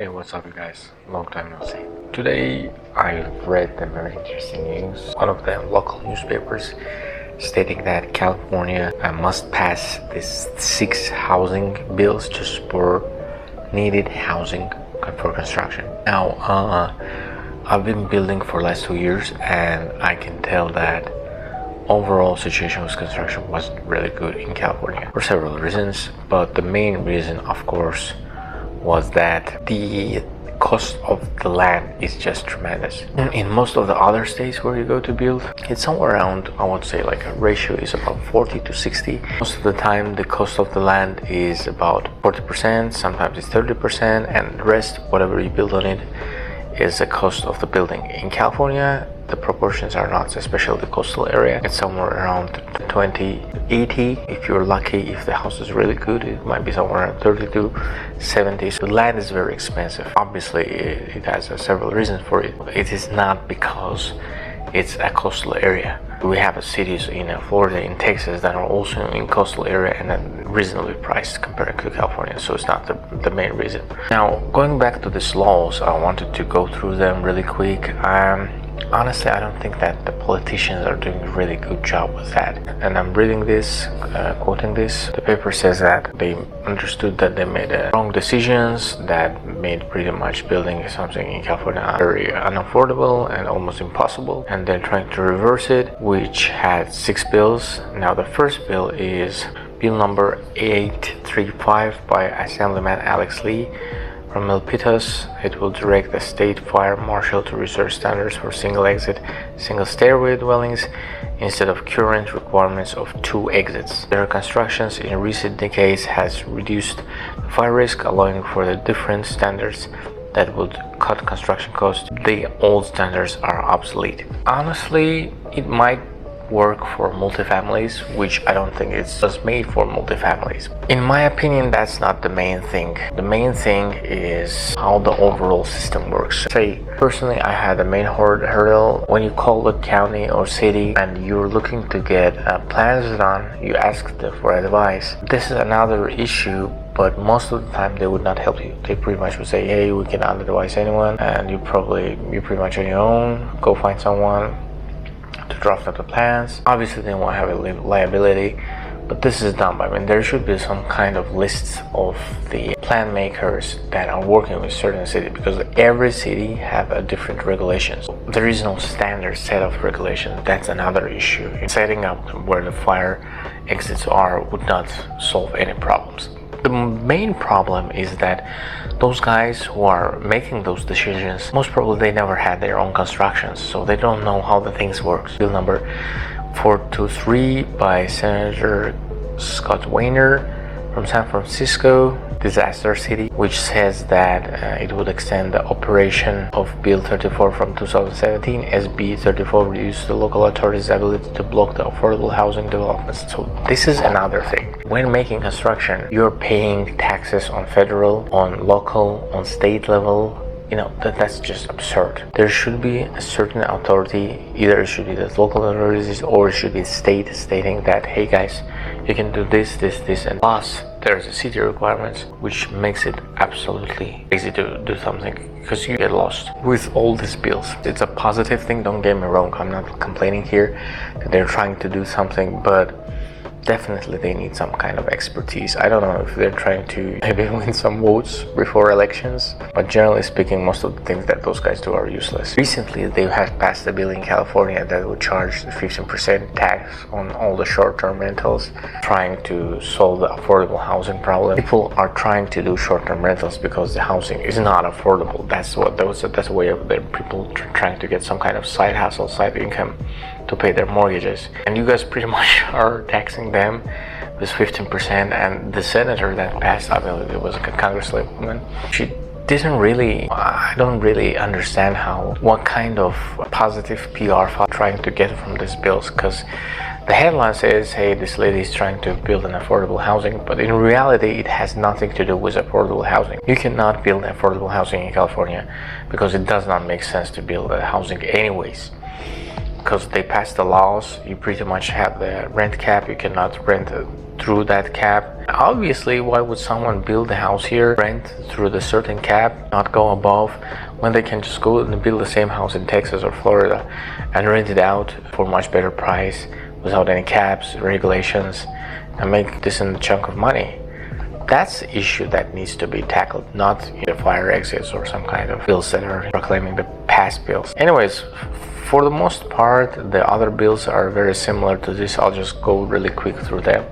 Hey, what's up, you guys? Long time no see. Today, I read the very interesting news. One of the local newspapers stating that California must pass this 6 housing bills just for needed housing for construction. Now, I've been building for last 2 years, and I can tell that overall situation with construction wasn't really good in California for several reasons. But the main reason, of course, was that the cost of the land is just tremendous. In most of the other states where you go to build, it's somewhere around, I would say, like a ratio is about 40 to 60. Most of the time the cost of the land is about 40%, sometimes it's 30%, and the rest, whatever you build on it, is the cost of the building. In California, the proportions are not, especially the coastal area. It's somewhere around 20-80. If you're lucky, if the house is really good, it might be somewhere around 30-70. So the land is very expensive. Obviously, it has several reasons for it. It is not because it's a coastal area. We have cities in Florida, in Texas, that are also in coastal area and then reasonably priced compared to California. So it's not the main reason. Now, going back to these laws, I wanted to go through them really quick. Honestly, I don't think that the politicians are doing a really good job with that. And I'm reading this, quoting this. The paper says that they understood that they made wrong decisions that made pretty much building something in California very unaffordable and almost impossible. And they're trying to reverse it, which had 6 bills. Now, the first bill is Bill number 835 by Assemblyman Alex Lee from Milpitas. It will direct the state fire marshal to research standards for single exit, single stairway dwellings instead of current requirements of 2 exits. Their constructions in recent decades has reduced the fire risk, allowing for the different standards that would cut construction costs. The old standards are obsolete. Honestly, it might work for multifamilies, which I don't think it's just made for multifamilies. In my opinion, that's not the main thing. The main thing is how the overall system works. Say, personally, I had the main hurdle. When you call the county or city and you're looking to get plans done, you ask them for advice. This is another issue, but most of the time they would not help you. They pretty much would say, hey, we cannot advise anyone, and you're pretty much on your own. Go find someone to draft up the plans. Obviously they won't have a liability, but this is dumb. I mean, there should be some kind of list of the plan makers that are working with certain city, because every city have a different regulations. There is no standard set of regulations. That's another issue. Setting up where the fire exits are would not solve any problems. The main problem is that those guys who are making those decisions, most probably they never had their own constructions, so they don't know how the things work. Bill number 423 by Senator Scott Wiener from San Francisco Disaster City, which says that it would extend the operation of Bill 34 from 2017. SB 34 reduced the local authorities' ability to block the affordable housing developments. So this is another thing. When making construction, you're paying taxes on federal, on local, on state level. You know, that's just absurd. There should be a certain authority, either it should be the local authorities or it should be state, stating that, hey guys, you can do this, and plus there's a city requirements, which makes it absolutely easy to do something, because you get lost with all these bills. It's a positive thing, don't get me wrong. I'm not complaining here that they're trying to do something, but definitely they need some kind of expertise. I don't know if they're trying to maybe win some votes before elections, but generally speaking, most of the things that those guys do are useless. Recently, they have passed a bill in California that would charge 15% tax on all the short-term rentals, trying to solve the affordable housing problem. People are trying to do short-term rentals because the housing is not affordable. That's a way of the people trying to get some kind of side hustle, side income to pay their mortgages. And you guys pretty much are taxing them with 15%. And the senator that passed, I believe it was a congresswoman, she didn't really, I don't really understand what kind of positive PR trying to get from these bills, because the headline says, hey, this lady is trying to build an affordable housing, but in reality it has nothing to do with affordable housing. You cannot build affordable housing in California because it does not make sense to build a housing anyways. because they passed the laws. You pretty much have the rent cap. You cannot rent through that cap. Obviously, why would someone build a house here, rent through the certain cap, not go above, when they can just go and build the same house in Texas or Florida and rent it out for much better price without any caps, regulations, and make this in a chunk of money? That's the issue that needs to be tackled, not the fire exits or some kind of bills that are proclaiming the past bills. Anyways, for the most part, the other bills are very similar to this. I'll just go really quick through them.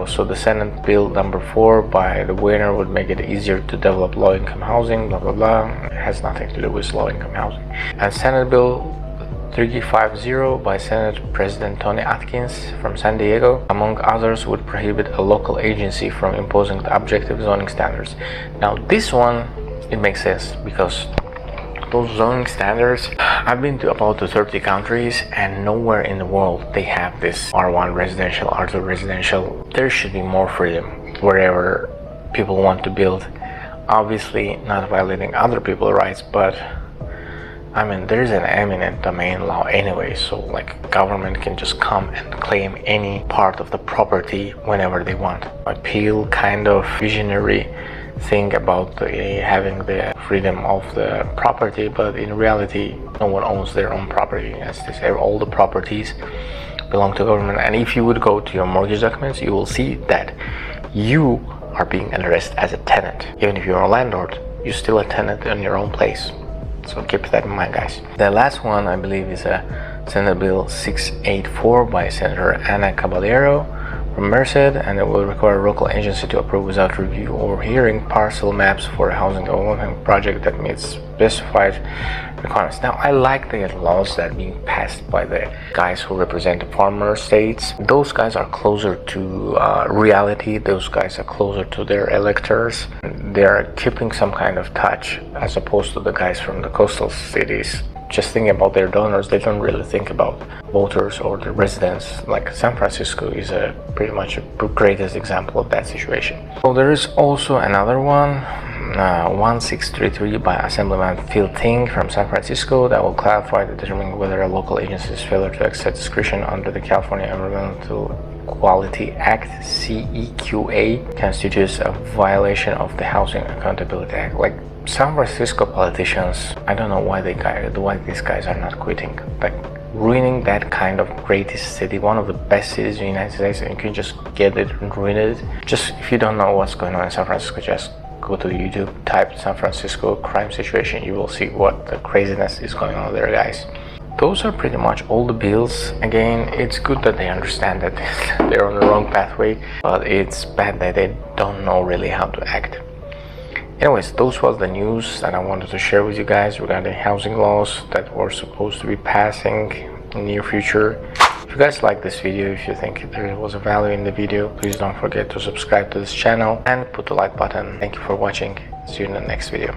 So the Senate Bill number 4 by the winner would make it easier to develop low-income housing, blah blah blah. It has nothing to do with low-income housing. And Senate Bill 350 by Senate President Tony Atkins from San Diego, among others, would prohibit a local agency from imposing the objective zoning standards. Now this one, it makes sense because those zoning standards, I've been to about 30 countries and nowhere in the world they have this R1 residential, R2 residential. There should be more freedom wherever people want to build, obviously not violating other people's rights, but I mean, there's an eminent domain law anyway, so like government can just come and claim any part of the property whenever they want. Appeal kind of visionary thing about having the freedom of the property, but in reality no one owns their own property. As they say, all the properties belong to government, and if you would go to your mortgage documents, you will see that you are being addressed as a tenant. Even if you're a landlord, you're still a tenant in your own place. So keep that in mind, guys. The last one, I believe, is a Senate Bill 684 by Senator Ana Caballero from Merced, and it will require a local agency to approve without review or hearing parcel maps for a housing development project that meets specified requirements. Now, I like the laws that are being passed by the guys who represent the farmer states. Those guys are closer to reality. Those guys are closer to their electors. They are keeping some kind of touch as opposed to the guys from the coastal cities. Just thinking about their donors, they don't really think about voters or the residents. Like San Francisco is pretty much a greatest example of that situation. So there is also another one, 1633 by Assemblyman Phil Ting from San Francisco, that will clarify determining whether a local agency's failure to exercise discretion under the California Environmental Quality Act (CEQA) constitutes a violation of the Housing Accountability Act. Like San Francisco politicians, I don't know why these guys are not quitting. Like ruining that kind of greatest city, one of the best cities in the United States, and you can just get it and ruin it. Just if you don't know what's going on in San Francisco, just go to YouTube, type San Francisco crime situation, you will see what the craziness is going on there, guys. Those are pretty much all the bills. Again, it's good that they understand that they're on the wrong pathway, but it's bad that they don't know really how to act. Anyways, those was the news that I wanted to share with you guys regarding housing laws that were supposed to be passing in the near future. If you guys like this video, if you think there was a value in the video, please don't forget to subscribe to this channel and put the like button. Thank you for watching. See you in the next video.